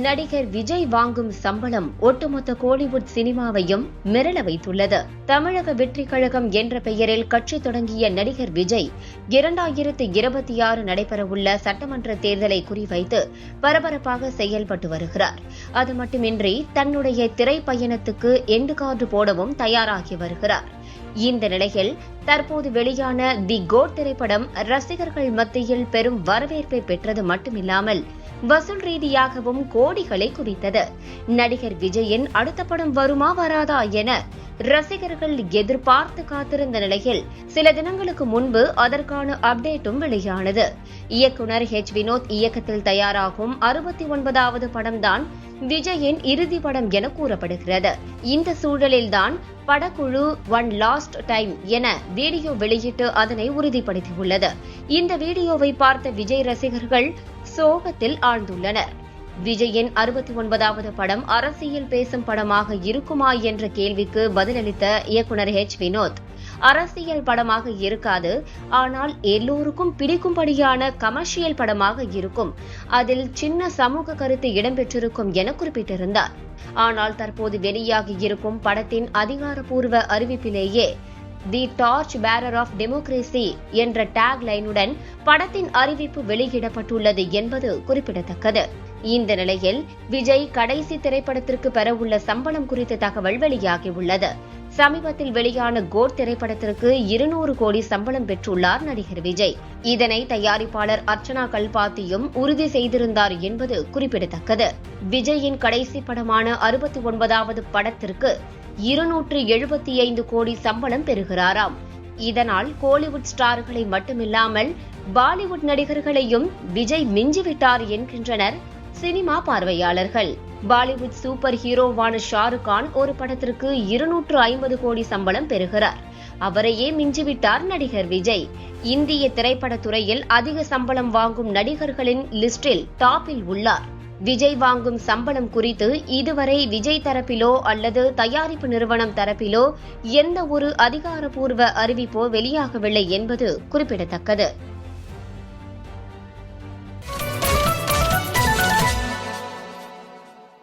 நடிகர் விஜய் வாங்கும் சம்பளம் ஒட்டுமொத்த கோலிவுட் சினிமாவையும் மிரள வைத்துள்ளது. தமிழக வெற்றி கழகம் என்ற பெயரில் கட்சி தொடங்கிய நடிகர் விஜய் 2026 நடைபெறவுள்ள சட்டமன்ற தேர்தலை குறிவைத்து பரபரப்பாக செயல்பட்டு வருகிறார். அது மட்டுமின்றி தன்னுடைய திரைப்பயணத்துக்கு எண்டு கார்டு போடவும் தயாராகி வருகிறார். இந்த நிலையில் தற்போது வெளியான தி கோட் திரைப்படம் ரசிகர்கள் மத்தியில் பெரும் வரவேற்பை பெற்றது மட்டுமில்லாமல் வசூல் ரீதியாகவும் கோடிகளை குவித்தது. நடிகர் விஜயின் அடுத்த படம் வருமா வராதா என ரசிகர்கள் எதிர்பார்த்து காத்திருந்த நிலையில் சில தினங்களுக்கு முன்பு அதற்கான அப்டேட்டும் வெளியானது. இயக்குனர் வினோத் இயக்கத்தில் தயாராகும் 69வது படம்தான் விஜயின் இறுதி படம் என கூறப்படுகிறது. இந்த சூழலில்தான் படக்குழு ஒன் லாஸ்ட் டைம் என வீடியோ வெளியிட்டு அதனை உறுதிப்படுத்தியுள்ளது. இந்த வீடியோவை பார்த்த விஜய் ரசிகர்கள் சோகத்தில் ஆழ்ந்துள்ளனர். விஜயின் 69வது படம் அரசியல் பேசும் படமாக இருக்குமா என்ற கேள்விக்கு பதிலளித்த இயக்குனர் வினோத், அரசியல் படமாக இருக்காது, ஆனால் எல்லோருக்கும் பிடிக்கும்படியான கமர்ஷியல் படமாக இருக்கும், அதில் சின்ன சமூக கருத்து இடம்பெற்றிருக்கும் என குறிப்பிட்டிருந்தார். ஆனால் தற்போது வெளியாகி இருக்கும் படத்தின் அதிகாரப்பூர்வ அறிவிப்பிலேயே தி டார்ச் பேரர் ஆஃப் டெமோக்ரேசி என்ற டேக் லைனுடன் படத்தின் அறிவிப்பு வெளியிடப்பட்டுள்ளது என்பது குறிப்பிடத்தக்கது. இந்த நிலையில் விஜய் கடைசி திரைப்படத்திற்கு பெறவுள்ள சம்பளம் குறித்த தகவல் வெளியாகியுள்ளது. சமீபத்தில் வெளியான கோட் திரைப்படத்திற்கு 200 கோடி சம்பளம் பெற்றுள்ளார் நடிகர் விஜய். இதனை தயாரிப்பாளர் அர்ச்சனா கல்பாத்தியும் உறுதி செய்திருந்தார் என்பது குறிப்பிடத்தக்கது. விஜயின் கடைசி படமான 69வது படத்திற்கு 275 கோடி சம்பளம் பெறுகிறாராம். இதனால் கோலிவுட் ஸ்டார்களை மட்டுமில்லாமல் பாலிவுட் நடிகர்களையும் விஜய் மிஞ்சிவிட்டார் என்கின்றனர் சினிமா பார்வையாளர்கள். பாலிவுட் சூப்பர் ஹீரோவான ஷாருக் கான் ஒரு படத்திற்கு 250 கோடி சம்பளம் பெறுகிறார். அவரையே மிஞ்சிவிட்டார் நடிகர் விஜய். இந்திய திரைப்பட துறையில் அதிக சம்பளம் வாங்கும் நடிகர்களின் லிஸ்டில் டாப்பில் உள்ளார். விஜய் வாங்கும் சம்பளம் குறித்து இதுவரை விஜய் தரப்பிலோ அல்லது தயாரிப்பு நிறுவனம் தரப்பிலோ எந்த ஒரு அதிகாரப்பூர்வ அறிவிப்போ வெளியாகவில்லை என்பது குறிப்பிடத்தக்கது.